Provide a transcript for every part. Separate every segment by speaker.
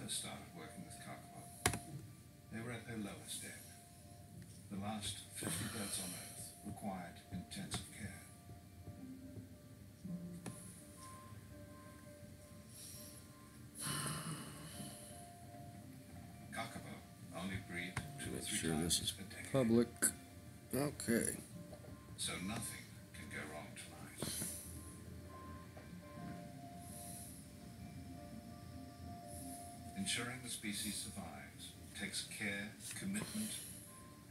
Speaker 1: first started working with K.R.A.H, they were at their lowest ebb. The last 50 birds on Earth required intensive care. K.R.A.H only breed 2 or 3 times
Speaker 2: this is
Speaker 1: a decade.
Speaker 2: public. Okay.
Speaker 1: So nothing can go wrong tonight. Ensuring the species survives takes care, commitment,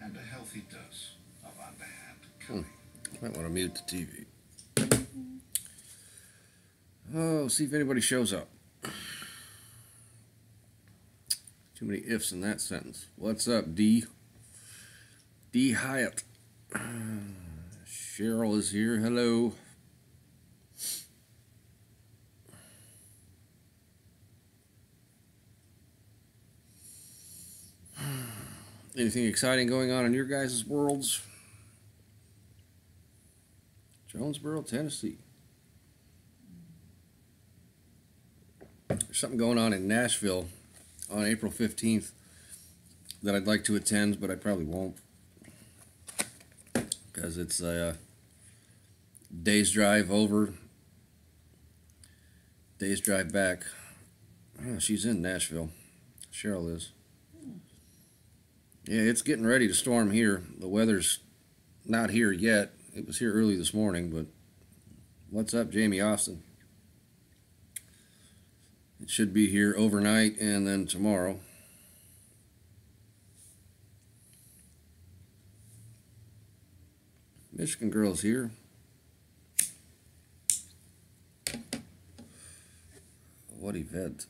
Speaker 1: and a healthy dose of underhand cunning.
Speaker 2: Might want to mute the TV. Oh, see if anybody shows up. Too many ifs in that sentence. What's up, D? D Hyatt. Cheryl is here. Hello. Anything exciting going on in your guys' worlds? Jonesboro, Tennessee. There's something going on in Nashville on April 15th that I'd like to attend, but I probably won't, because it's a day's drive over, day's drive back. Oh, she's in Nashville. Cheryl is. Yeah, it's getting ready to storm here. The weather's not here yet. It was here early this morning, but what's up, Jamie Austin? It should be here overnight and then tomorrow. Michigan Girl's here. What event?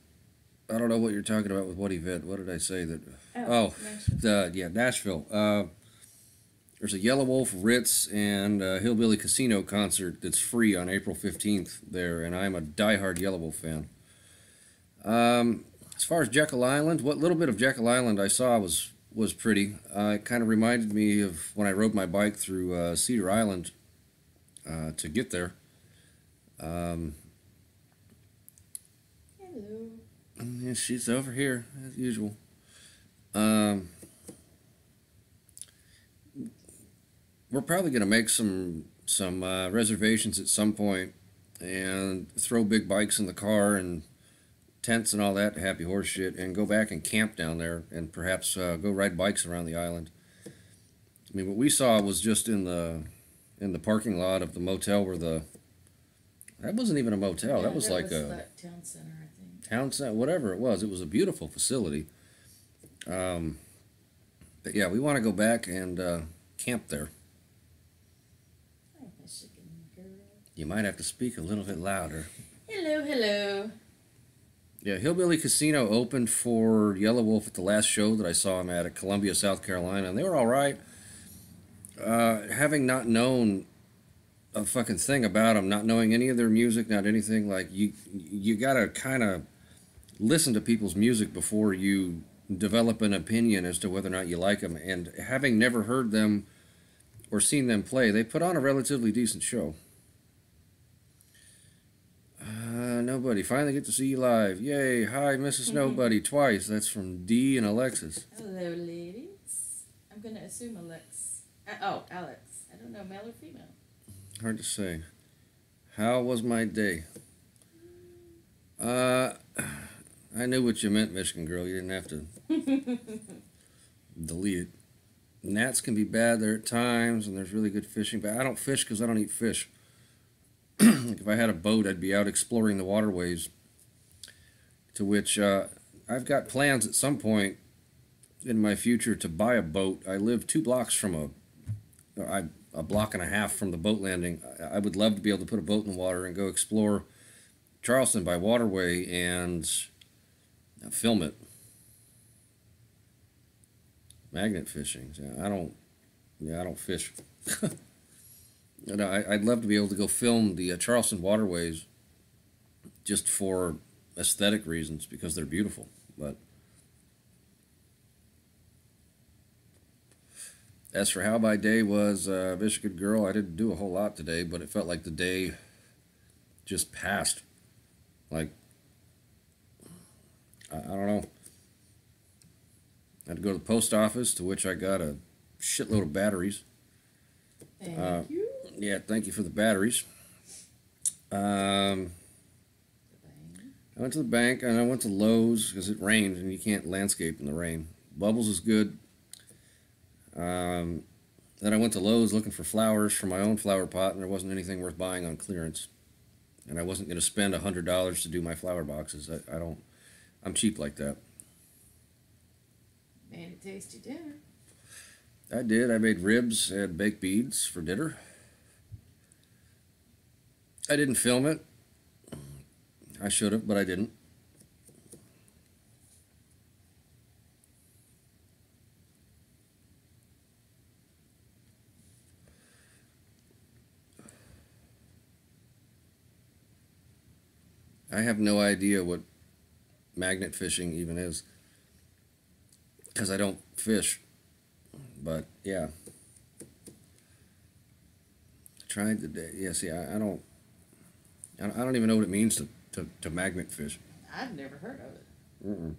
Speaker 2: I don't know what you're talking about with what event. What did I say that? Yeah, Nashville. There's a Yellow Wolf, Ritz, and Hillbilly Casino concert that's free on April 15th there, and I'm a diehard Yellow Wolf fan. As far as Jekyll Island, what little bit of Jekyll Island I saw was pretty. It kind of reminded me of when I rode my bike through Cedar Island to get there.
Speaker 3: Hello.
Speaker 2: Yeah, she's over here as usual. We're probably going to make some reservations at some point and throw big bikes in the car and tents and all that happy horse shit and go back and camp down there and perhaps go ride bikes around the island. I mean, what we saw was just in the parking lot of the motel where that wasn't even a motel.
Speaker 3: Yeah,
Speaker 2: that was like a
Speaker 3: town center, I think.
Speaker 2: Town center, whatever it was. It was a beautiful facility. But yeah, we want to go back and camp there.
Speaker 3: Hi, Michigan Girl.
Speaker 2: You might have to speak a little bit louder.
Speaker 3: Hello, hello.
Speaker 2: Yeah, Hillbilly Casino opened for Yellow Wolf at the last show that I saw him at Columbia, South Carolina, and they were all right. Having not known a fucking thing about them, not knowing any of their music, not anything, like, you gotta kind of listen to people's music before you develop an opinion as to whether or not you like them, and having never heard them or seen them play, they put on a relatively decent show. Nobody, finally get to see you live. Yay, hi, Mrs. Nobody, twice. That's from D and Alexis.
Speaker 3: Hello, ladies. I'm going to assume Alex. Alex. I don't know, male or female.
Speaker 2: Hard to say. How was my day? I knew what you meant, Michigan Girl. You didn't have to delete it. Gnats can be bad there at times, and there's really good fishing, but I don't fish because I don't eat fish. Like if I had a boat, I'd be out exploring the waterways, to which I've got plans at some point in my future to buy a boat. I live 2 blocks from a block and a half from the boat landing. I would love to be able to put a boat in the water and go explore Charleston by waterway and film it. Magnet fishing. I don't fish. And I'd love to be able to go film the Charleston waterways just for aesthetic reasons, because they're beautiful. But as for how my day was, Michigan Girl, I didn't do a whole lot today, but it felt like the day just passed. Like, I don't know. I had to go to the post office, to which I got a shitload of batteries.
Speaker 3: Thank you.
Speaker 2: Yeah, thank you for the batteries. I went to the bank and I went to Lowe's because it rained and you can't landscape in the rain. Bubbles is good. Then I went to Lowe's looking for flowers for my own flower pot, and there wasn't anything worth buying on clearance. And I wasn't going to spend $100 to do my flower boxes. I'm cheap like that.
Speaker 3: Made a tasty dinner.
Speaker 2: I did. I made ribs and baked beans for dinner. I didn't film it. I should have, but I didn't. I have no idea what magnet fishing even is, because I don't fish. But yeah, tried today. Yeah, see, I don't even know what it means to magnet fish.
Speaker 3: I've never heard of it.
Speaker 2: Mm-mm.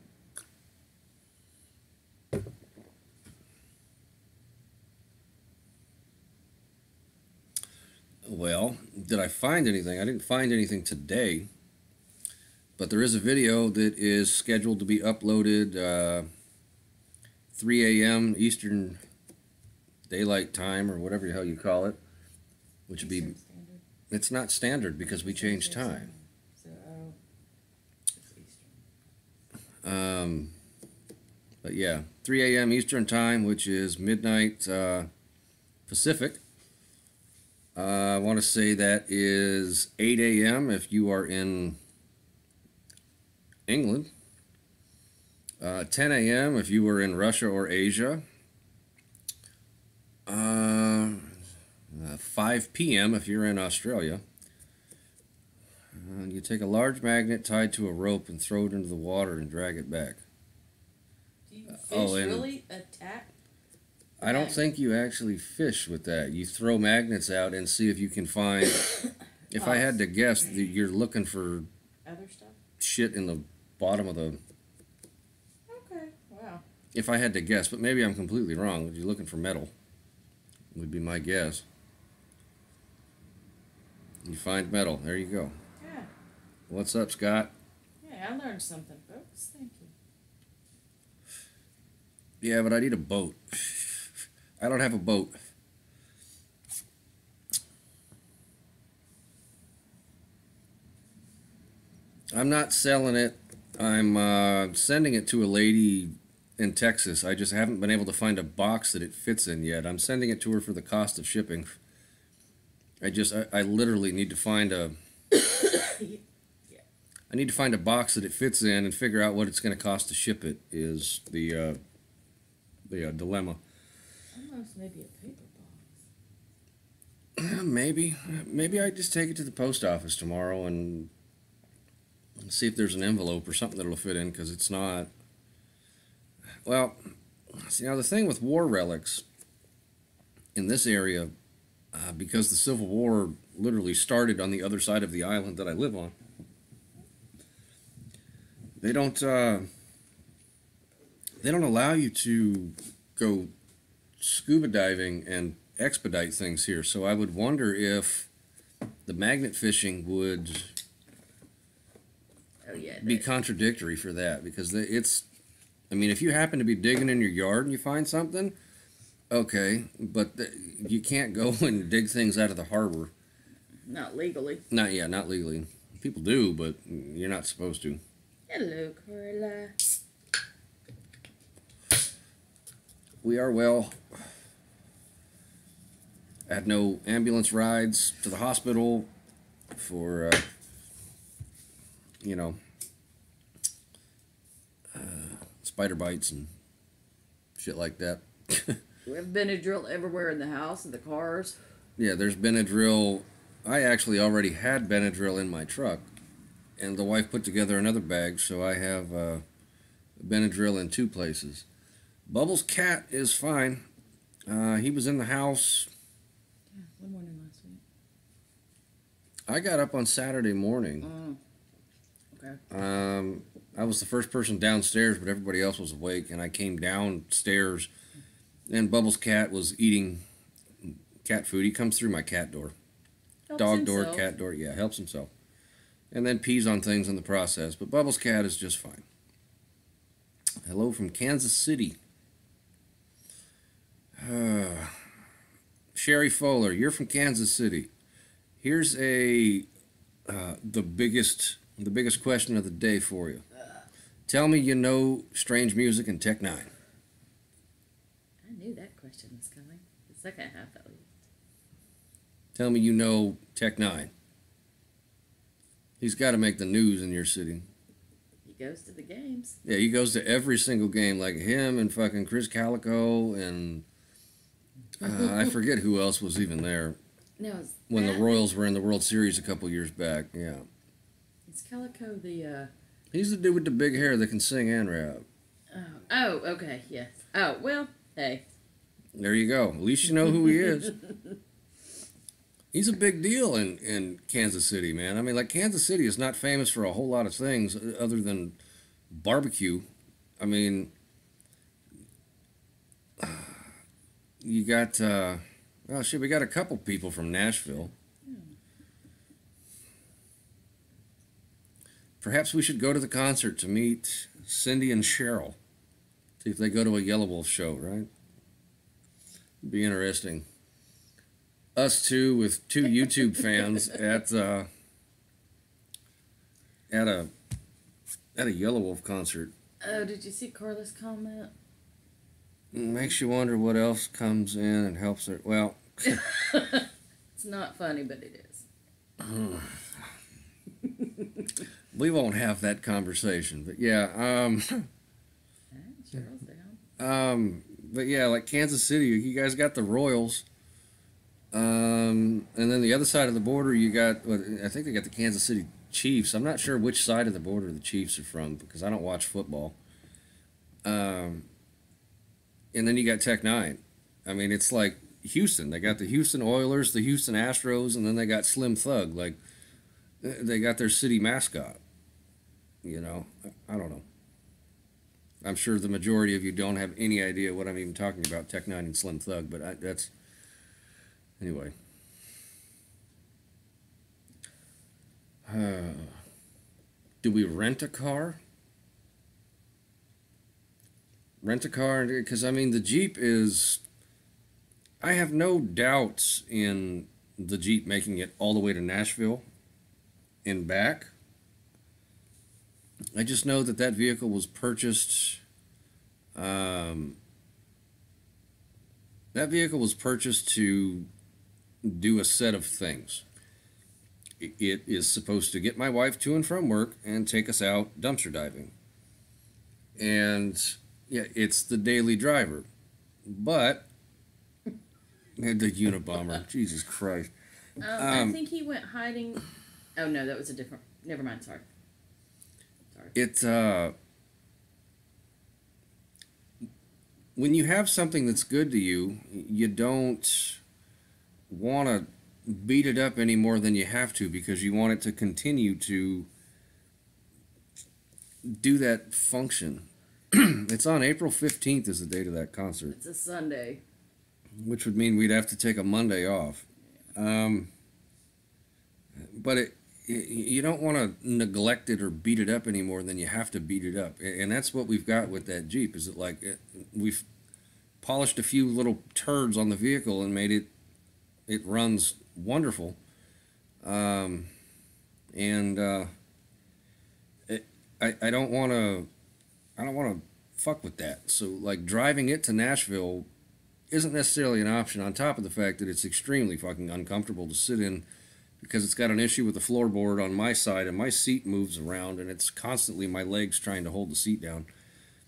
Speaker 2: Well, did I find anything? I didn't find anything today, but there is a video that is scheduled to be uploaded 3 a.m. Eastern Daylight Time, or whatever the hell you call it, which would be,
Speaker 3: Eastern Standard.
Speaker 2: it's not standard because we changed time.
Speaker 3: So, it's Eastern.
Speaker 2: But yeah, 3 a.m. Eastern Time, which is midnight Pacific. I want to say that is 8 a.m. if you are in England. 10 a.m. if you were in Russia or Asia. 5 p.m. if you're in Australia. You take a large magnet tied to a rope and throw it into the water and drag it back.
Speaker 3: Do you fish
Speaker 2: and
Speaker 3: really attack?
Speaker 2: I don't think you actually fish with that. You throw magnets out and see if you can find. If I had to guess, you're looking for
Speaker 3: Other stuff?
Speaker 2: shit in the bottom of the.
Speaker 3: Okay, wow.
Speaker 2: If I had to guess, but maybe I'm completely wrong. You're looking for metal, would be my guess. You find metal. There you go.
Speaker 3: Yeah.
Speaker 2: What's up, Scott?
Speaker 3: Yeah, I learned something, folks. Thank you.
Speaker 2: Yeah, but I need a boat. I don't have a boat. I'm not selling it. I'm sending it to a lady in Texas. I just haven't been able to find a box that it fits in yet. I'm sending it to her for the cost of shipping. I literally need to find a. I need to find a box that it fits in and figure out what it's going to cost to ship it. Is the dilemma.
Speaker 3: Almost maybe a paper box.
Speaker 2: Maybe I just take it to the post office tomorrow and see if there's an envelope or something that'll fit in, because it's not. Well, see, now the thing with war relics in this area, because the Civil War literally started on the other side of the island that I live on, they don't allow you to go scuba diving and expedite things here. So I would wonder if the magnet fishing would be contradictory for that, because it's. I mean, if you happen to be digging in your yard and you find something, okay, but you can't go and dig things out of the harbor.
Speaker 3: Not legally.
Speaker 2: Not legally. People do, but you're not supposed to.
Speaker 3: Hello, Carla.
Speaker 2: We are well. I had no ambulance rides to the hospital for, spider bites and shit like that.
Speaker 4: We have Benadryl everywhere in the house, in the cars.
Speaker 2: Yeah, there's Benadryl. I actually already had Benadryl in my truck, and the wife put together another bag, so I have Benadryl in 2 places. Bubbles' cat is fine. He was in the house.
Speaker 3: Yeah, one morning last week.
Speaker 2: I got up on Saturday morning.
Speaker 4: Okay.
Speaker 2: I was the first person downstairs, but everybody else was awake, and I came downstairs, and Bubbles' cat was eating cat food. He comes through my cat door.
Speaker 3: Helps
Speaker 2: Dog door,
Speaker 3: himself.
Speaker 2: cat door, yeah, helps himself. And then pees on things in the process. But Bubbles' cat is just fine. Hello from Kansas City. Sherry Fowler, you're from Kansas City. Here's the biggest question of the day for you. Tell me you know Strange Music and Tech Nine.
Speaker 4: I knew that question was coming. The second half, at least.
Speaker 2: Tell me you know Tech Nine. He's got to make the news in your city.
Speaker 4: He goes to the games.
Speaker 2: Yeah, he goes to every single game, like him and fucking Chris Calico and I forget who else was even there
Speaker 4: No, is
Speaker 2: when the
Speaker 4: that-
Speaker 2: Royals were in the World Series a couple years back. Yeah,
Speaker 4: Is Calico the?
Speaker 2: he's the dude with the big hair that can sing and rap.
Speaker 4: Oh, okay, yes. Oh, well, hey.
Speaker 2: There you go. At least you know who he is. He's a big deal in Kansas City, man. I mean, like, Kansas City is not famous for a whole lot of things other than barbecue. I mean, you got, well, shit, we got a couple people from Nashville. Perhaps we should go to the concert to meet Cindy and Cheryl. See if they go to a Yellow Wolf show, right? Be interesting. Us two with two YouTube fans at a Yellow Wolf concert.
Speaker 4: Oh, did you see Carla's comment?
Speaker 2: Makes you wonder what else comes in and helps her. Well,
Speaker 4: It's not funny, but it is.
Speaker 2: we won't have that conversation. But yeah,
Speaker 4: Cheryl's down.
Speaker 2: but yeah, like Kansas City, you guys got the Royals. And then the other side of the border, you got, well, I think they got the Kansas City Chiefs. I'm not sure which side of the border the Chiefs are from because I don't watch football. And then you got Tech Nine. I mean, it's like Houston. They got the Houston Oilers, the Houston Astros, and then they got Slim Thug. Like, they got their city mascot. You know, I don't know. I'm sure the majority of you don't have any idea what I'm even talking about, Tech Nine and Slim Thug, but that's... Anyway. Do we rent a car? Rent a car? Because, I mean, the Jeep is... I have no doubts in the Jeep making it all the way to Nashville and back. I just know that that vehicle was purchased... that vehicle was purchased to do a set of things. It is supposed to get my wife to and from work and take us out dumpster diving. And yeah, it's the daily driver. But the Unabomber, Jesus Christ.
Speaker 4: I think he went hiding. Oh no, that was a different. Never mind. Sorry.
Speaker 2: It's when you have something that's good to you, you don't want to beat it up any more than you have to because you want it to continue to do that function. It's on April 15th is the date of that concert,
Speaker 4: It's a Sunday.
Speaker 2: which would mean we'd have to take a Monday off. But you don't want to neglect it or beat it up any more than you have to beat it up. And that's what we've got with that Jeep, is that like we've polished a few little turds on the vehicle and made it runs wonderful. I don't want to fuck with that. So like driving it to Nashville isn't necessarily an option, on top of the fact that it's extremely fucking uncomfortable to sit in because it's got an issue with the floorboard on my side and my seat moves around and it's constantly my legs trying to hold the seat down.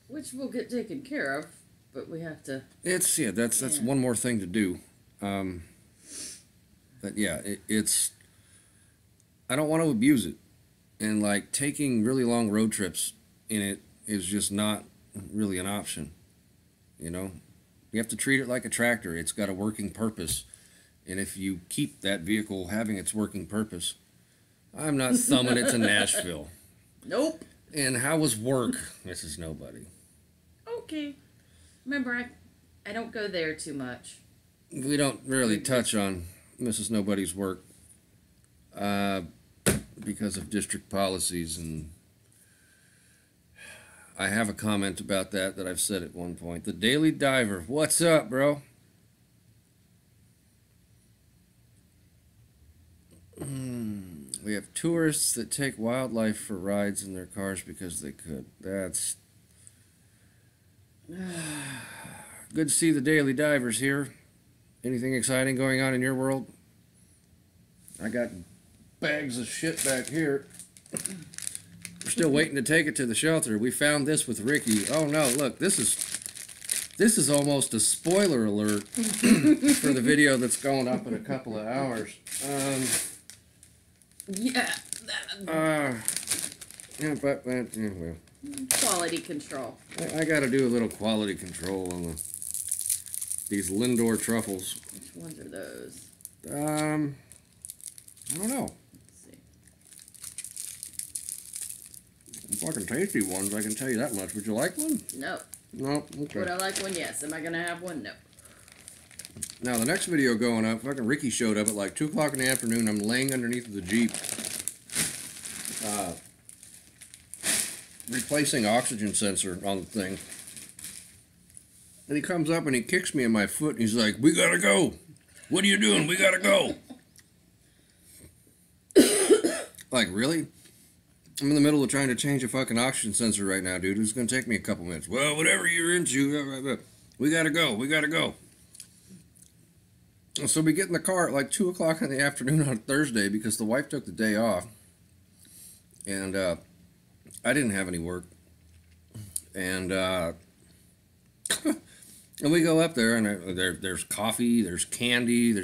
Speaker 4: Which will get taken care of, but we have to.
Speaker 2: That's one more thing to do. But yeah, it's I don't want to abuse it, and like taking really long road trips in it is just not really an option. You know, you have to treat it like a tractor. It's got a working purpose, and if you keep that vehicle having its working purpose, I'm not thumbing it to Nashville.
Speaker 4: Nope.
Speaker 2: And how was work, Mrs. Nobody?
Speaker 4: Okay. Remember, I don't go there too much.
Speaker 2: We don't really touch on Mrs. Nobody's work because of district policies, and I have a comment about that I've said at one point. The Daily Diver, what's up, bro? We have tourists that take wildlife for rides in their cars because they could. That's good to see the Daily Divers here. Anything exciting going on in your world? I got bags of shit back here. We're still waiting to take it to the shelter. We found this with Ricky. Oh no, look, this is almost a spoiler alert for the video that's going up in a couple of hours.
Speaker 4: Yeah.
Speaker 2: Yeah, but yeah, well.
Speaker 4: Quality control.
Speaker 2: I got to do a little quality control on these Lindor truffles.
Speaker 4: Which ones are those?
Speaker 2: I don't know.
Speaker 4: Let's see.
Speaker 2: Fucking tasty ones, I can tell you that much. Would you like one?
Speaker 4: No.
Speaker 2: No? Okay.
Speaker 4: Would I like one? Yes. Am I going to have one? No.
Speaker 2: Now, the next video going up, fucking Ricky showed up at like 2 o'clock in the afternoon. I'm laying underneath the Jeep. Replacing oxygen sensor on the thing. And he comes up and he kicks me in my foot and he's like, "We gotta go. What are you doing? We gotta go." Like, really? I'm in the middle of trying to change a fucking oxygen sensor right now, dude. It's gonna take me a couple minutes. Well, whatever you're into, we gotta go. We gotta go. So we get in the car at like 2 o'clock in the afternoon on Thursday because the wife took the day off. And I didn't have any work. And and we go up there and there's coffee, there's candy,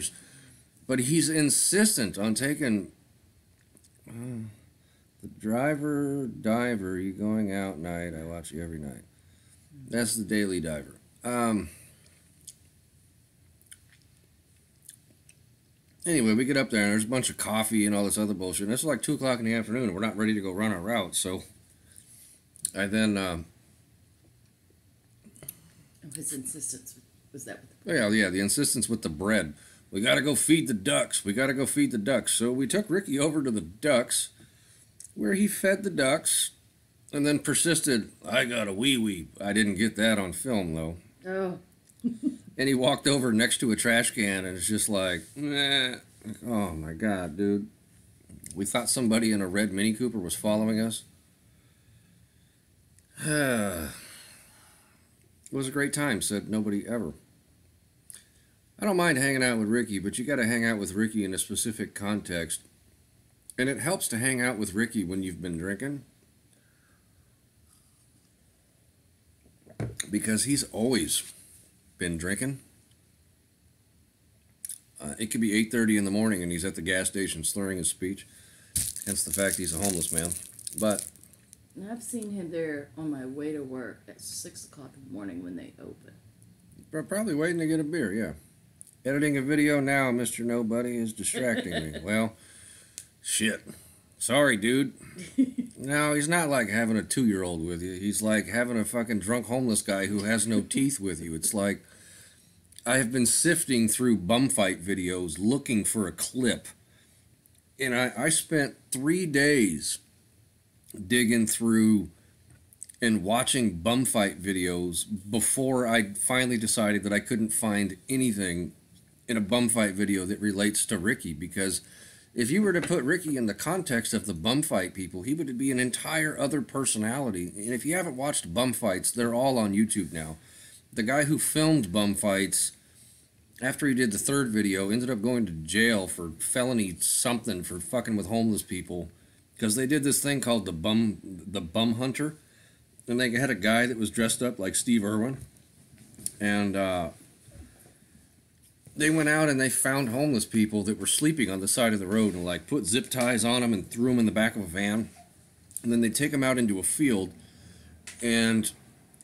Speaker 2: but he's insistent on taking the diver, you going out night, I watch you every night. That's the Daily Diver. Anyway, we get up there and there's a bunch of coffee and all this other bullshit. And it's like 2 o'clock in the afternoon and we're not ready to go run our route. So I then
Speaker 4: His insistence was that with
Speaker 2: the yeah, the insistence with the bread. We got to go feed the ducks. We got to go feed the ducks. So we took Ricky over to the ducks where he fed the ducks and then persisted, "I got a wee-wee." I didn't get that on film, though.
Speaker 4: Oh.
Speaker 2: And he walked over next to a trash can and it's just like, nah. Oh, my God, dude. We thought somebody in a red Mini Cooper was following us. It was a great time, said nobody ever. I don't mind hanging out with Ricky, but you got to hang out with Ricky in a specific context. And it helps to hang out with Ricky when you've been drinking. Because he's always been drinking. It could be 8:30 in the morning and he's at the gas station slurring his speech. Hence the fact he's a homeless man. But
Speaker 4: I've seen him there on my way to work at 6 o'clock in the morning when they open.
Speaker 2: probably waiting to get a beer, yeah. Editing a video now, Mr. Nobody, is distracting me. Well, shit. Sorry, dude. No, he's not like having a 2-year-old with you. He's like having a fucking drunk homeless guy who has no teeth with you. It's like I have been sifting through bum fight videos looking for a clip. And I spent 3 days digging through and watching bum fight videos before I finally decided that I couldn't find anything in a bum fight video that relates to Ricky, because if you were to put Ricky in the context of the bum fight people, he would be an entire other personality. And if you haven't watched bum fights, they're all on YouTube now. The guy who filmed bum fights, after he did the 3rd video, ended up going to jail for felony something for fucking with homeless people, because they did this thing called the bum hunter, and they had a guy that was dressed up like Steve Irwin, and they went out and they found homeless people that were sleeping on the side of the road and like put zip ties on them and threw them in the back of a van, and then they take them out into a field and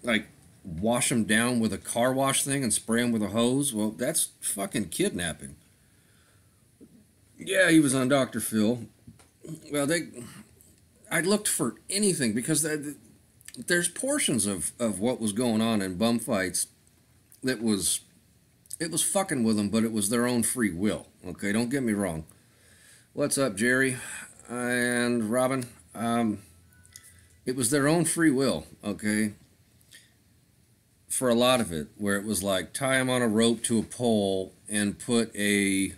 Speaker 2: like wash them down with a car wash thing and spray them with a hose. Well, that's fucking kidnapping. Yeah, he was on Dr. Phil. Well, I looked for anything because there's portions of what was going on in bum fights that was, it was fucking with them, but it was their own free will. Okay, don't get me wrong. What's up, Jerry and Robin? It was their own free will, okay? For a lot of it, where it was like tie them on a rope to a pole and put a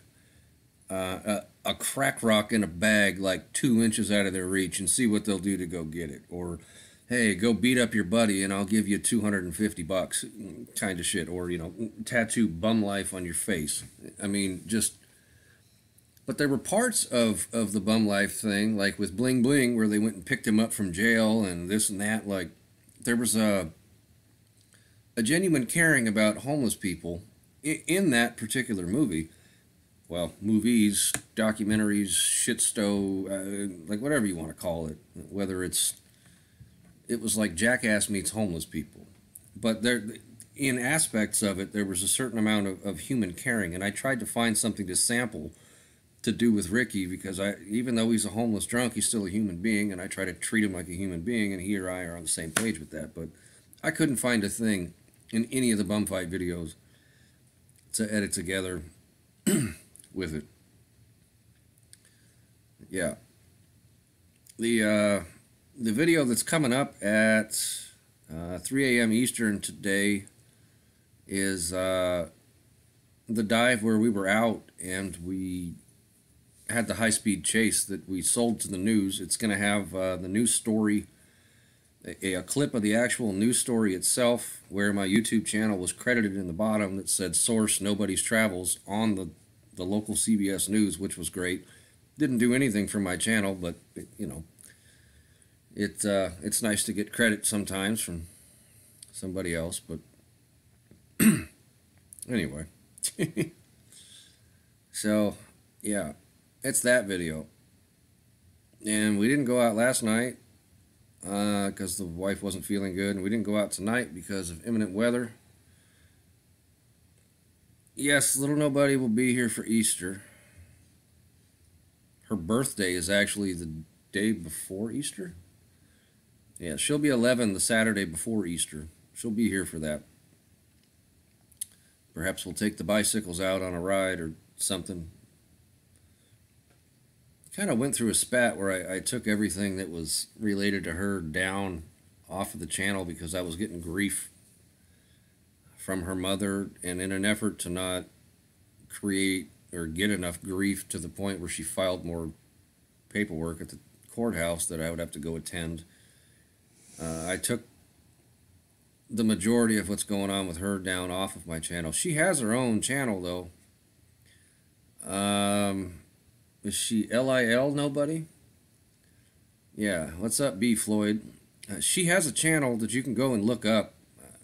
Speaker 2: crack rock in a bag like 2 inches out of their reach and see what they'll do to go get it. Or, hey, go beat up your buddy and I'll give you $250 kind of shit. Or, you know, tattoo bum life on your face. I mean, just... But there were parts of the bum life thing, like with Bling Bling, where they went and picked him up from jail and this and that. Like, there was a genuine caring about homeless people in that particular movie. Well, movies, documentaries, shitstow, like whatever you want to call it. Whether it was like Jackass meets homeless people. But there, in aspects of it, there was a certain amount of human caring. And I tried to find something to sample to do with Ricky, because even though he's a homeless drunk, he's still a human being, and I try to treat him like a human being, and he or I are on the same page with that. But I couldn't find a thing in any of the bum fight videos to edit together with it. Yeah. The video that's coming up at 3 a.m. Eastern today is the dive where we were out and we had the high-speed chase that we sold to the news. It's going to have the news story, a clip of the actual news story itself, where my YouTube channel was credited in the bottom that said source Nobody's Travels on the local CBS News, which was great. Didn't do anything for my channel, but you know, it's nice to get credit sometimes from somebody else. But anyway, so yeah. It's that video. And we didn't go out last night because the wife wasn't feeling good. And we didn't go out tonight because of imminent weather. Yes, little nobody will be here for Easter. Her birthday is actually the day before Easter. Yeah, she'll be 11 the Saturday before Easter. She'll be here for that. Perhaps we'll take the bicycles out on a ride or something. Kind of went through a spat where I took everything that was related to her down off of the channel because I was getting grief from her mother, and in an effort to not create or get enough grief to the point where she filed more paperwork at the courthouse that I would have to go attend, I took the majority of what's going on with her down off of my channel. She has her own channel though. Is she LIL nobody? Yeah, what's up, B Floyd? She has a channel that you can go and look up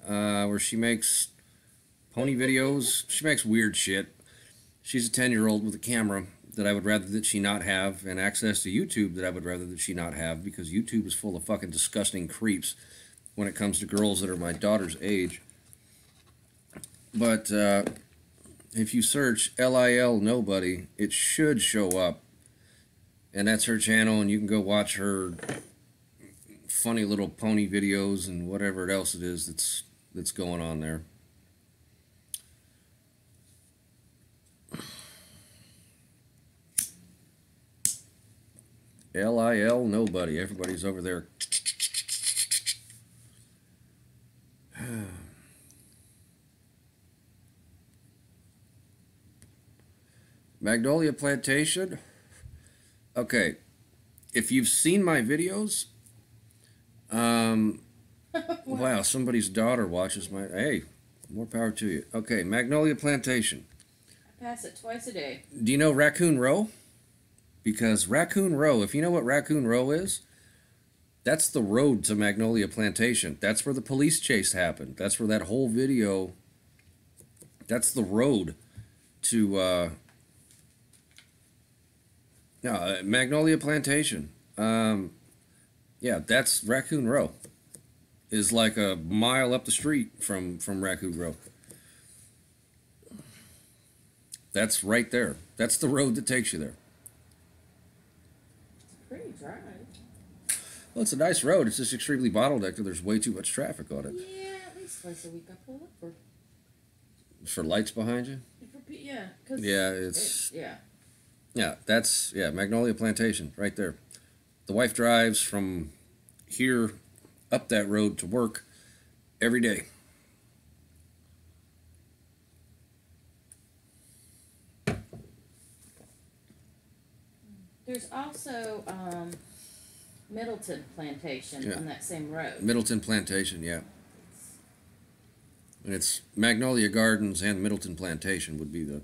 Speaker 2: where she makes pony videos. She makes weird shit. She's a 10-year-old with a camera that I would rather that she not have, and access to YouTube that I would rather that she not have, because YouTube is full of fucking disgusting creeps when it comes to girls that are my daughter's age. But if you search LIL Nobody, it should show up. And that's her channel, and you can go watch her funny little pony videos and whatever else it is that's going on there. LIL Nobody. Everybody's over there. Magnolia Plantation. Okay, if you've seen my videos, wow, somebody's daughter watches my, hey, more power to you. Okay, Magnolia Plantation.
Speaker 3: I pass it twice a day.
Speaker 2: Do you know Raccoon Row? Because Raccoon Row, if you know what Raccoon Row is, that's the road to Magnolia Plantation. That's where the police chase happened. That's where that whole video, that's the road to Magnolia Plantation. Yeah, that's Raccoon Row. Is like a mile up the street from Raccoon Row. That's right there. That's the road that takes you there.
Speaker 3: It's a pretty drive.
Speaker 2: Well, it's a nice road. It's just extremely bottlenecked, and there's way too much traffic on it.
Speaker 3: Yeah, at least twice a week I pull up for.
Speaker 2: For lights behind you?
Speaker 3: Yeah, cause
Speaker 2: Yeah, it's
Speaker 3: yeah.
Speaker 2: yeah. That's Magnolia Plantation right there. The wife drives from here up that road to work every day.
Speaker 3: There's also Middleton Plantation on that same road.
Speaker 2: Middleton Plantation, yeah. And it's Magnolia Gardens and Middleton Plantation would be the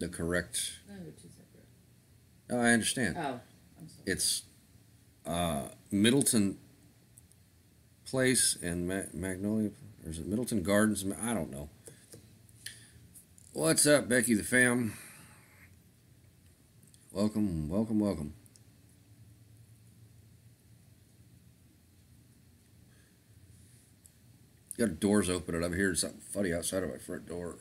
Speaker 2: correct.
Speaker 3: No, they're two separate.
Speaker 2: Oh, I understand.
Speaker 3: Oh, I'm sorry.
Speaker 2: It's Middleton Place and Magnolia, or is it Middleton Gardens? I don't know. What's up, Becky the fam? Welcome, welcome, welcome. Got doors open and I'm hearing something funny outside of my front door.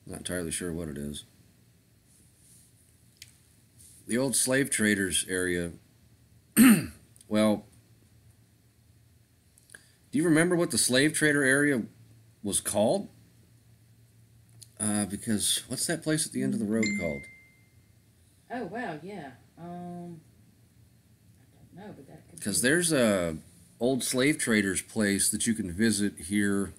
Speaker 2: Not entirely sure what it is. The old slave traders area. Well, do you remember what the slave trader area was called? Because what's that place at the end of the road called?
Speaker 3: Oh wow, yeah. I don't know, but that could.
Speaker 2: Because there's a old slave traders place that you can visit here.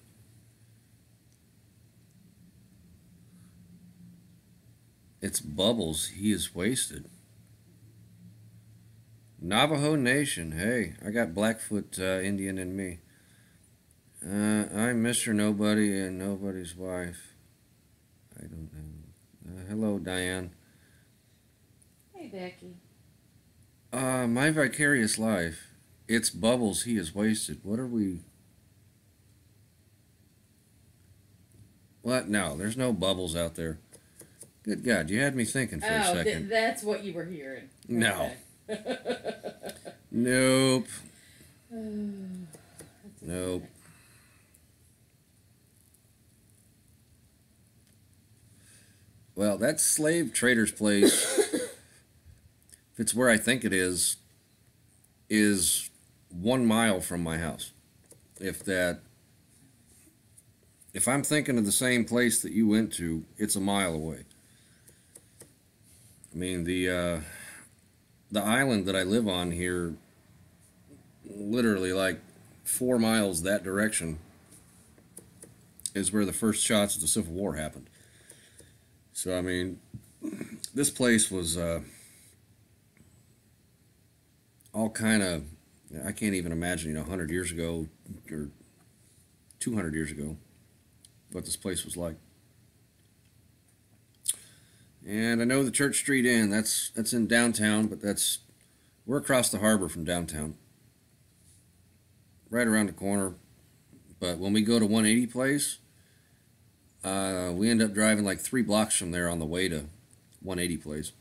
Speaker 2: It's Bubbles. He is wasted. Navajo Nation. Hey, I got Blackfoot Indian in me. I'm Mr. Nobody and Nobody's wife. I don't know. Hello, Diane.
Speaker 3: Hey, Becky.
Speaker 2: My vicarious life. It's Bubbles. He is wasted. What are we... What? No, there's no Bubbles out there. Good God, you had me thinking for a second.
Speaker 3: That's what you were hearing.
Speaker 2: No.
Speaker 3: Okay.
Speaker 2: Nope. Nope. Well, that slave trader's place, if it's where I think it is 1 mile from my house. If I'm thinking of the same place that you went to, it's a mile away. I mean, the island that I live on here, literally like 4 miles that direction, is where the first shots of the Civil War happened. So, I mean, this place was all kind of, I can't even imagine, 100 years ago or 200 years ago what this place was like. And I know the Church Street Inn, that's in downtown, but we're across the harbor from downtown. Right around the corner. But when we go to 180 Place, we end up driving like 3 blocks from there on the way to 180 Place.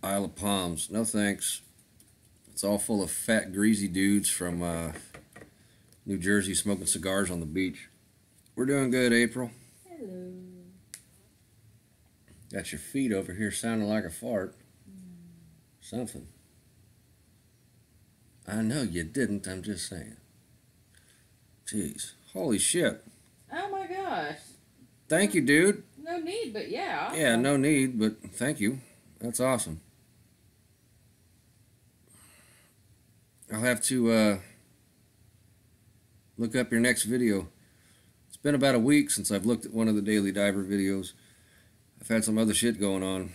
Speaker 2: Isle of Palms, no thanks. It's all full of fat, greasy dudes from New Jersey smoking cigars on the beach. We're doing good, April.
Speaker 3: Hello.
Speaker 2: Got your feet over here sounding like a fart. Something. I know you didn't, I'm just saying. Jeez. Holy shit.
Speaker 3: Oh my gosh.
Speaker 2: Thank you, dude.
Speaker 3: No need, but yeah. Awesome.
Speaker 2: Yeah, no need, but thank you. That's awesome. I'll have to look up your next video. It's been about a week since I've looked at one of the Daily Diver videos. I've had some other shit going on.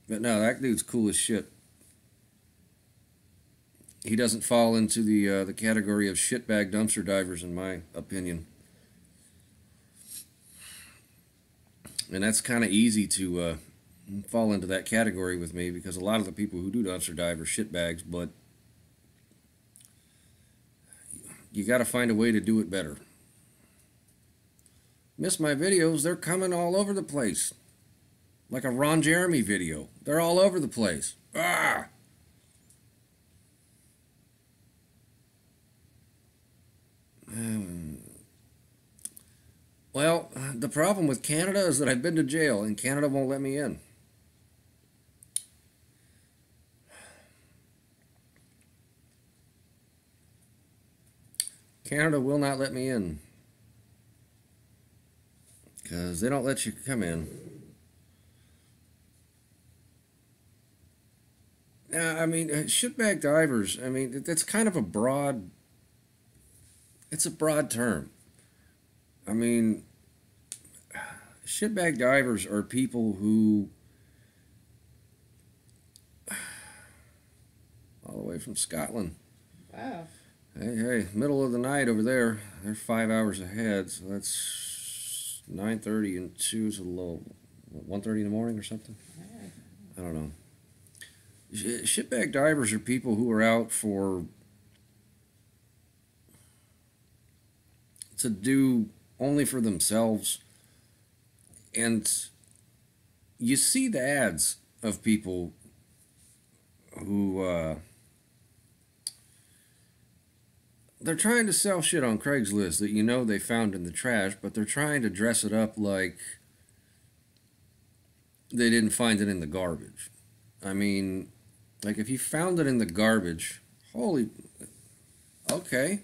Speaker 2: But no, that dude's cool as shit. He doesn't fall into the category of shitbag dumpster divers, in my opinion. And that's kind of easy to fall into that category with me, because a lot of the people who do dumpster dive are shitbags, but you got to find a way to do it better. Miss my videos, they're coming all over the place. Like a Ron Jeremy video. They're all over the place. Ah! the problem with Canada is that I've been to jail, and Canada won't let me in. Canada will not let me in. Because they don't let you come in. I mean, shitbag divers, I mean, that's kind of a broad, it's a broad term. I mean, shitbag divers are people who, all the way from Scotland.
Speaker 3: Wow.
Speaker 2: Hey, middle of the night over there. They're 5 hours ahead, so that's 9:30 and 2 is a little, 1:30 in the morning or something? I don't know. Shitbag divers are people who are out to do only for themselves. And you see the ads of people who, they're trying to sell shit on Craigslist that you know they found in the trash, but they're trying to dress it up like they didn't find it in the garbage. I mean, like if you found it in the garbage, holy, okay.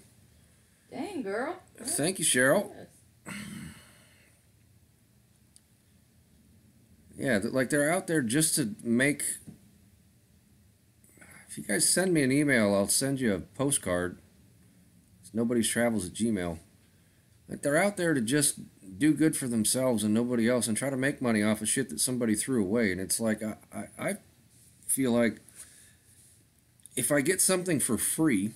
Speaker 3: Dang, girl.
Speaker 2: Thank you, Cheryl.
Speaker 3: Yes.
Speaker 2: Yeah, like they're out there just to make. If you guys send me an email, I'll send you a postcard. It's nobuddystravels@gmail.com. Like they're out there to just do good for themselves and nobody else and try to make money off of shit that somebody threw away. And it's like, I feel like if I get something for free,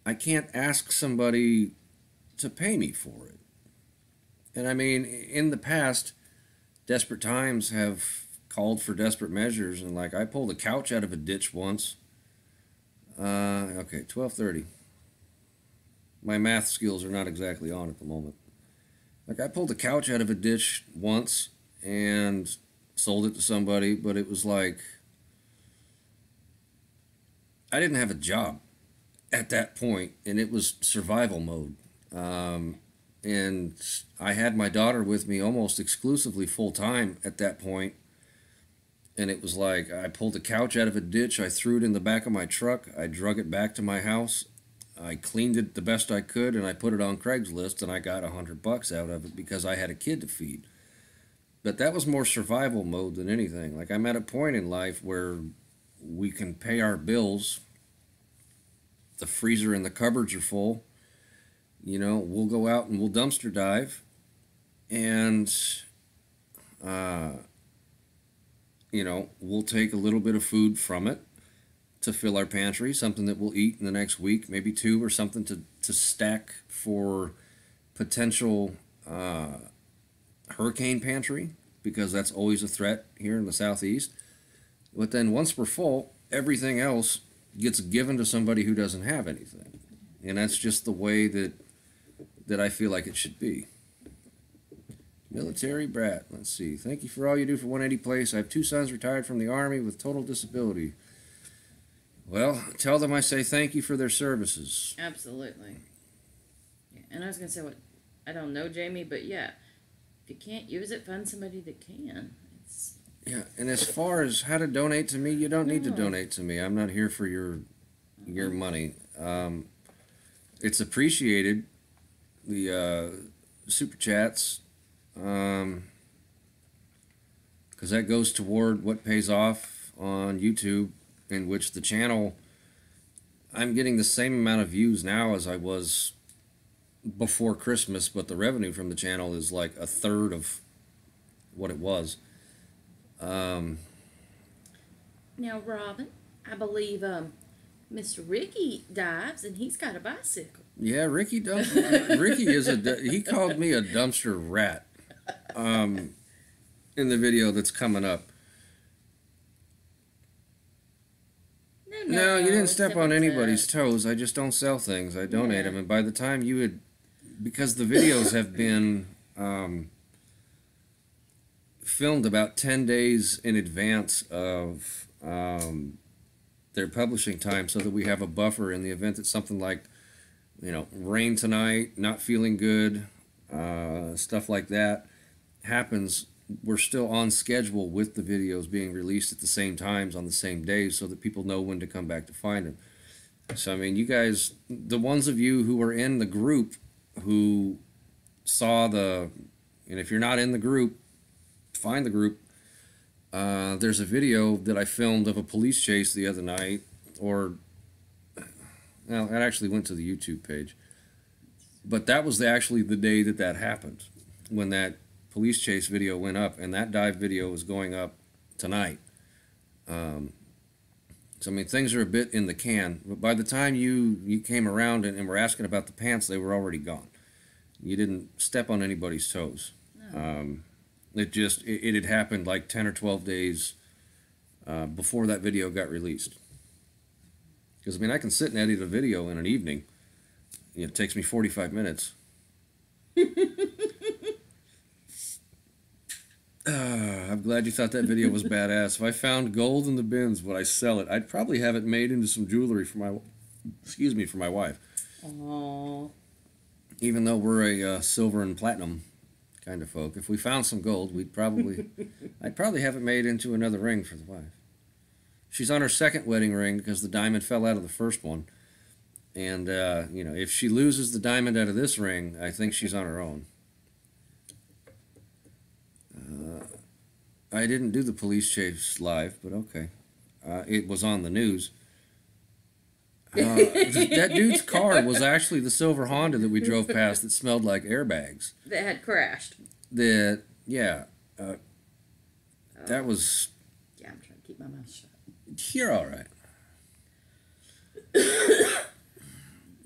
Speaker 2: I can't ask somebody to pay me for it. And I mean, in the past, desperate times have called for desperate measures. And like, I pulled a couch out of a ditch once. Okay, 12:30. My math skills are not exactly on at the moment. Like, I pulled a couch out of a ditch once and sold it to somebody, but it was like, I didn't have a job at that point, and it was survival mode. And I had my daughter with me almost exclusively full-time at that point, and it was like, I pulled a couch out of a ditch, I threw it in the back of my truck, I drug it back to my house, I cleaned it the best I could, and I put it on Craigslist, and I got $100 out of it because I had a kid to feed. But that was more survival mode than anything. Like, I'm at a point in life where we can pay our bills, the freezer and the cupboards are full, you know, we'll go out and we'll dumpster dive, and you know, we'll take a little bit of food from it to fill our pantry, something that we'll eat in the next week, maybe two, or something to stack for potential hurricane pantry, because that's always a threat here in the southeast. But then once we're full, everything else gets given to somebody who doesn't have anything. And that's just the way that I feel like it should be. Military brat. Let's see. Thank you for all you do for 180 Place. I have 2 sons retired from the Army with total disability. Well, tell them I say thank you for their services.
Speaker 4: Absolutely. Yeah, and I was going to say, what, I don't know, Jamie, but yeah, if you can't use it, find somebody that can. It's...
Speaker 2: Yeah, and as far as how to donate to me, you don't need to
Speaker 4: No.
Speaker 2: donate to me. I'm not here for your money. It's appreciated, the super chats, because that goes toward what pays off on YouTube, in which the channel, I'm getting the same amount of views now as I was before Christmas, but the revenue from the channel is like a third of what it was.
Speaker 4: Now, Robin, I believe Mr. Ricky dives, and he's got a bicycle.
Speaker 2: Yeah, Ricky is he called me a dumpster rat in the video that's coming up. No, you didn't step on anybody's toes. I just don't sell things. I donate them. And by the time you had, because the videos have been filmed about 10 days in advance of their publishing time, so that we have a buffer in the event that something like, you know, rain tonight, not feeling good, stuff like that happens, we're still on schedule with the videos being released at the same times on the same days so that people know when to come back to find them. So, I mean, you guys, the ones of you who were in the group who saw the, and if you're not in the group, find the group. There's a video that I filmed of a police chase the other night, or, well, it actually went to the YouTube page. But that was actually the day that that happened, when that police chase video went up, and that dive video is going up tonight. So, I mean, things are a bit in the can, but by the time you came around and were asking about the pants, they were already gone. You didn't step on anybody's toes.
Speaker 4: No.
Speaker 2: It had happened like 10 or 12 days before that video got released. Because, I mean, I can sit and edit a video in an evening. It takes me 45 minutes. I'm glad you thought that video was badass. If I found gold in the bins, would I sell it? I'd probably have it made into some jewelry for my wife.
Speaker 4: Oh.
Speaker 2: Even though we're a silver and platinum kind of folk, if we found some gold, I'd probably have it made into another ring for the wife. She's on her second wedding ring because the diamond fell out of the first one. And, if she loses the diamond out of this ring, I think she's on her own. I didn't do the police chase live, but okay. It was on the news. That dude's car was actually the silver Honda that we drove past that smelled like airbags.
Speaker 4: That had crashed.
Speaker 2: That was...
Speaker 4: Yeah, I'm trying to keep my mouth shut.
Speaker 2: You're all right.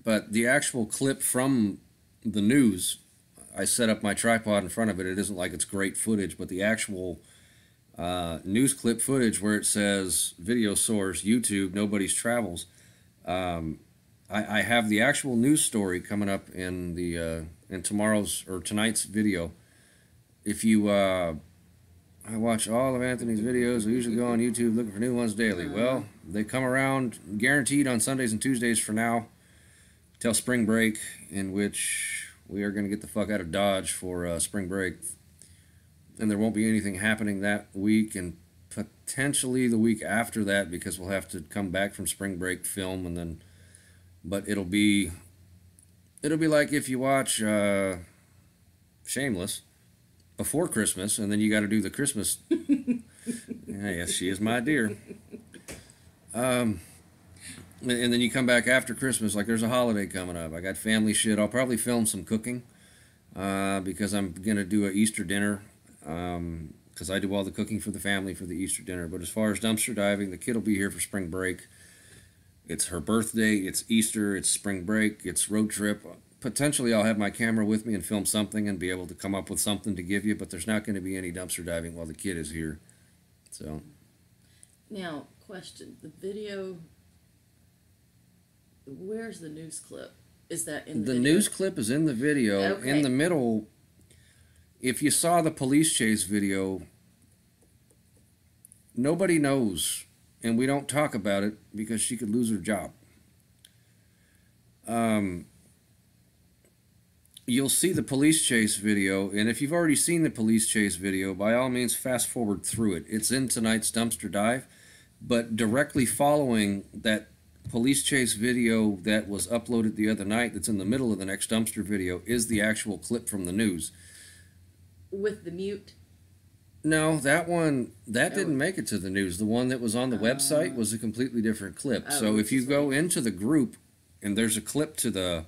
Speaker 2: But the actual clip from the news, I set up my tripod in front of it. It isn't like it's great footage, but the actual news clip footage where it says video source, YouTube, Nobody's Travels, I have the actual news story coming up in the in tomorrow's or tonight's video. If you I watch all of Anthony's videos. I usually go on YouTube looking for new ones daily. Well, they come around guaranteed on Sundays and Tuesdays for now till spring break, in which we are going to get the fuck out of Dodge for spring break. And there won't be anything happening that week, and potentially the week after that, because we'll have to come back from spring break, film, and then, but it'll be like if you watch Shameless before Christmas, and then you got to do the Christmas. Yes, she is my dear. And then you come back after Christmas, like there's a holiday coming up. I got family shit. I'll probably film some cooking because I'm gonna do an Easter dinner. Because I do all the cooking for the family for the Easter dinner. But as far as dumpster diving, the kid will be here for spring break. It's her birthday, it's Easter, it's spring break, it's road trip. Potentially I'll have my camera with me and film something and be able to come up with something to give you, but there's not going to be any dumpster diving while the kid is here. So.
Speaker 4: Now, question. The video, where's the news clip? Is that in the video?
Speaker 2: The news clip is in the video.
Speaker 4: Okay.
Speaker 2: In the middle... If you saw the police chase video, nobody knows, and we don't talk about it because she could lose her job. You'll see the police chase video, and if you've already seen the police chase video, by all means fast forward through it. It's in tonight's dumpster dive, but directly following that police chase video that was uploaded the other night that's in the middle of the next dumpster video is the actual clip from the news.
Speaker 4: With the mute?
Speaker 2: No, that didn't make it to the news. The one that was on the website was a completely different clip. So if you go into the group, and there's a clip to the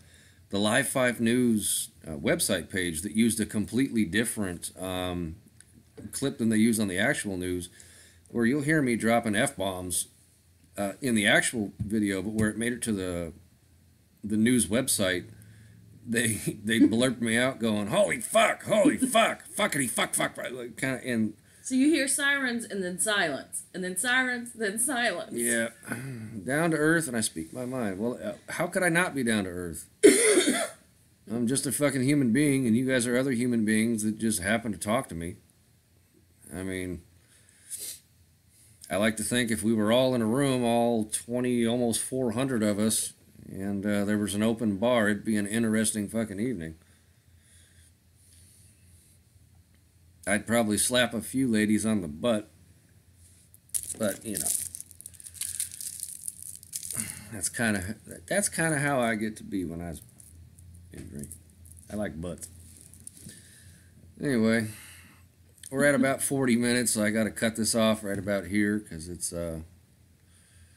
Speaker 2: Live 5 News website page that used a completely different clip than they use on the actual news, where you'll hear me dropping F-bombs in the actual video, but where it made it to the news website, they blurped me out going, holy fuck, fuckity fuck, like, kind of, and
Speaker 4: so you hear sirens and then silence, and then sirens, then silence.
Speaker 2: Yeah, down to earth, and I speak my mind. Well, how could I not be down to earth? I'm just a fucking human being, and you guys are other human beings that just happen to talk to me. I mean, I like to think if we were all in a room, all 20, almost 400 of us, and there was an open bar, it'd be an interesting fucking evening. I'd probably slap a few ladies on the butt, but you know, that's kind of how I get to be when I was in drinking. I like butts. Anyway, we're at about 40 minutes, so I got to cut this off right about here because it's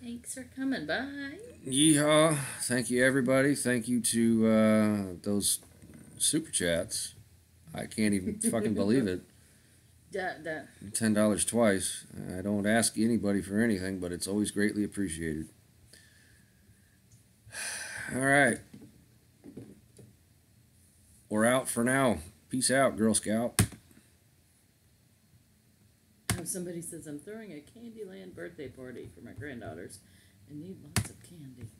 Speaker 4: Thanks for coming by.
Speaker 2: Yeehaw. Thank you, everybody. Thank you to those super chats. I can't even fucking believe it. $10 twice. I don't ask anybody for anything, but it's always greatly appreciated. All right. We're out for now. Peace out, Girl Scout.
Speaker 4: Somebody says, I'm throwing a Candyland birthday party for my granddaughters and need lots of candy.